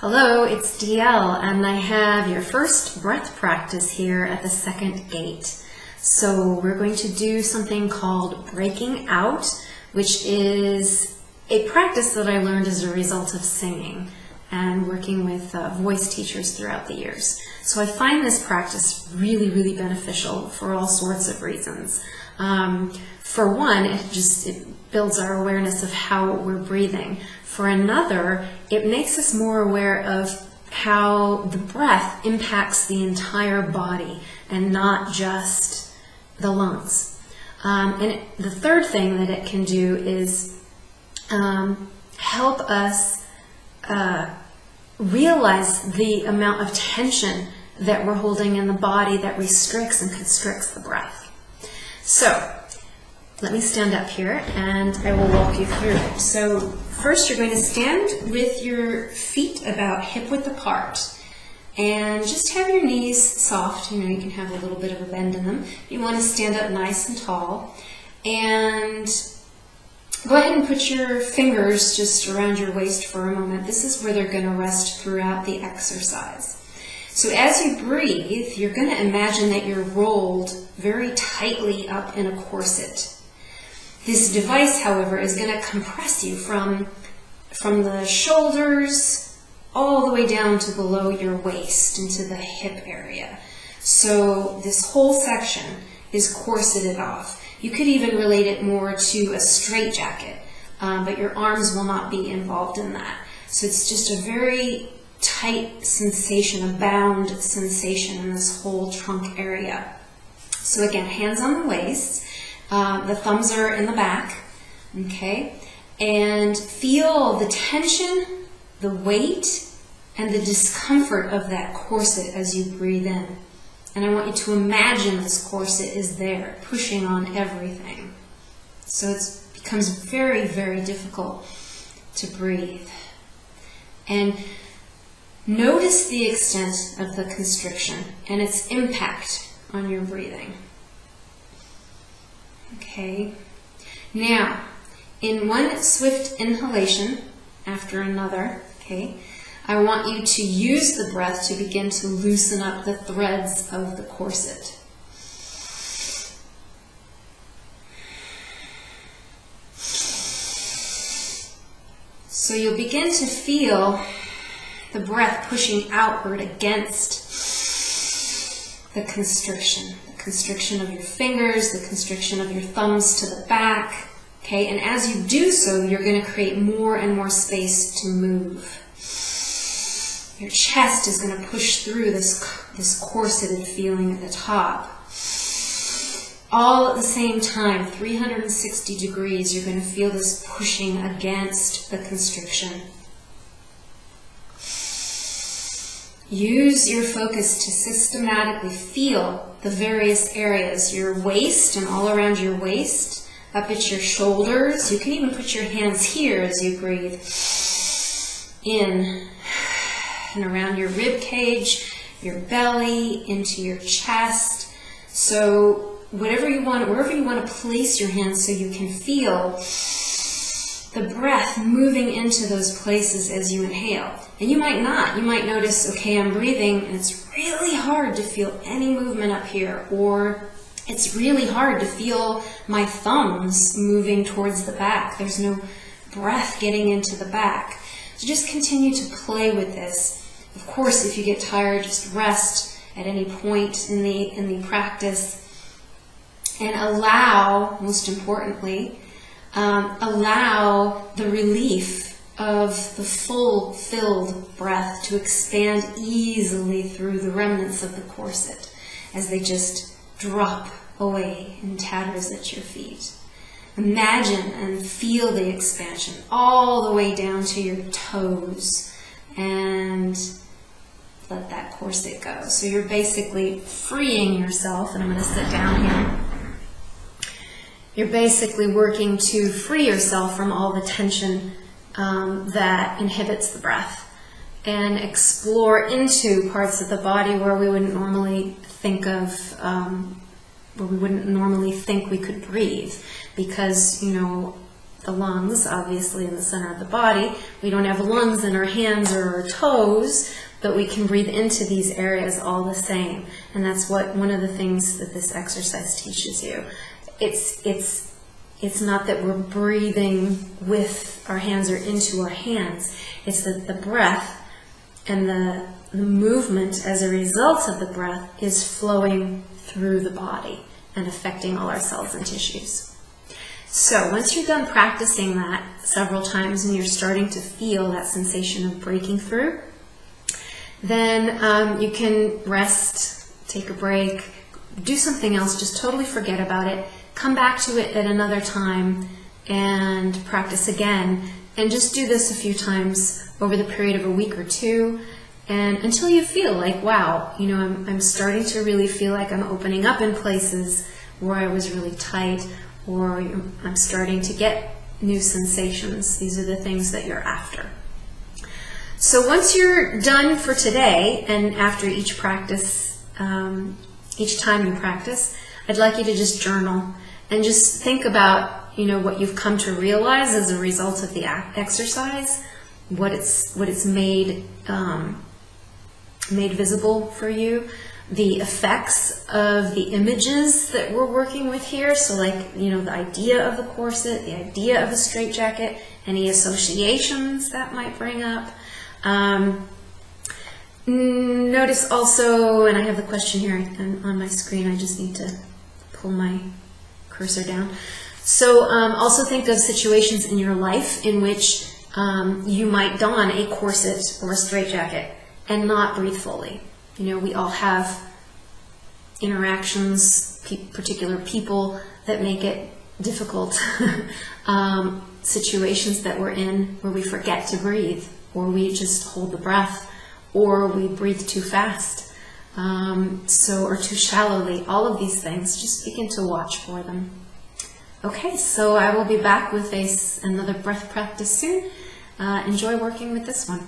Hello, it's DL, and I have your first breath practice here at the second gate. So we're going to do something called breaking out, which is a practice that I learned as a result of singing and working with voice teachers throughout the years. So I find this practice really, really beneficial for all sorts of reasons. For one, it builds our awareness of how we're breathing. For another, it makes us more aware of how the breath impacts the entire body and not just the lungs. And the third thing that it can do is help us realize the amount of tension that we're holding in the body that restricts and constricts the breath. So let me stand up here and I will walk you through it. So first you're going to stand with your feet about hip width apart and just have your knees soft. You can have a little bit of a bend in them. You want to stand up nice and tall, and go ahead and put your fingers just around your waist for a moment. This is where they're going to rest throughout the exercise. So as you breathe, you're going to imagine that you're rolled very tightly up in a corset. This device, however, is going to compress you from the shoulders all the way down to below your waist into the hip area. So this whole section is corseted off. You could even relate it more to a straitjacket, but your arms will not be involved in that. So it's just a very tight sensation, a bound sensation in this whole trunk area. So again, hands on the waist. The thumbs are in the back, okay? And feel the tension, the weight, and the discomfort of that corset as you breathe in. And I want you to imagine this corset is there, pushing on everything. So it becomes very, very difficult to breathe. And notice the extent of the constriction and its impact on your breathing. Okay, now in one swift inhalation after another, okay, I want you to use the breath to begin to loosen up the threads of the corset. So you'll begin to feel the breath pushing outward against the constriction. Constriction of your fingers, the constriction of your thumbs to the back, okay? And as you do so, you're going to create more and more space to move. Your chest is going to push through this corseted feeling at the top. All at the same time, 360 degrees, you're going to feel this pushing against the constriction. Use your focus to systematically feel the various areas, your waist and all around your waist, up at your shoulders. You can even put your hands here as you breathe in and around your rib cage, your belly, into your chest. So wherever you want to place your hands so you can feel the breath moving into those places as you inhale. And you might not. You might notice, okay, I'm breathing and it's really hard to feel any movement up here, or it's really hard to feel my thumbs moving towards the back. There's no breath getting into the back. So just continue to play with this. Of course, if you get tired, just rest at any point in the practice, and allow, most importantly, allow the relief of the full filled breath to expand easily through the remnants of the corset as they just drop away in tatters at your feet. Imagine and feel the expansion all the way down to your toes, and let that corset go. So you're basically freeing yourself, and I'm going to sit down here. You're basically working to free yourself from all the tension that inhibits the breath, and explore into parts of the body where we wouldn't normally think of, where we wouldn't normally think we could breathe, because the the lungs, obviously in the center of the body. We don't have lungs in our hands or our toes, but we can breathe into these areas all the same. And that's one of the things that this exercise teaches you. It's not that we're breathing with our hands or into our hands. It's that the breath and the movement as a result of the breath is flowing through the body and affecting all our cells and tissues. So once you're done practicing that several times and you're starting to feel that sensation of breaking through, then you can rest, take a break, do something else, just totally forget about it, come back to it at another time and practice again, and just do this a few times over the period of a week or two, and until you feel like, wow, you know, I'm starting to really feel like I'm opening up in places where I was really tight, or I'm starting to get new sensations. These are the things that you're after. So once you're done for today, and after each practice, each time you practice, I'd like you to just journal and just think about, you know, what you've come to realize as a result of the exercise, what it's made visible for you, the effects of the images that we're working with here. So like, you know, the idea of the corset, the idea of the straitjacket, any associations that might bring up. Notice also, and I have the question here on my screen, I just need to pull my cursor down. So also think of situations in your life in which you might don a corset or a straitjacket and not breathe fully. You know, we all have interactions, particular people that make it difficult, situations that we're in where we forget to breathe, or we just hold the breath, or we breathe too fast, or too shallowly. All of these things, just begin to watch for them. Okay, so I will be back with another breath practice soon. Enjoy working with this one.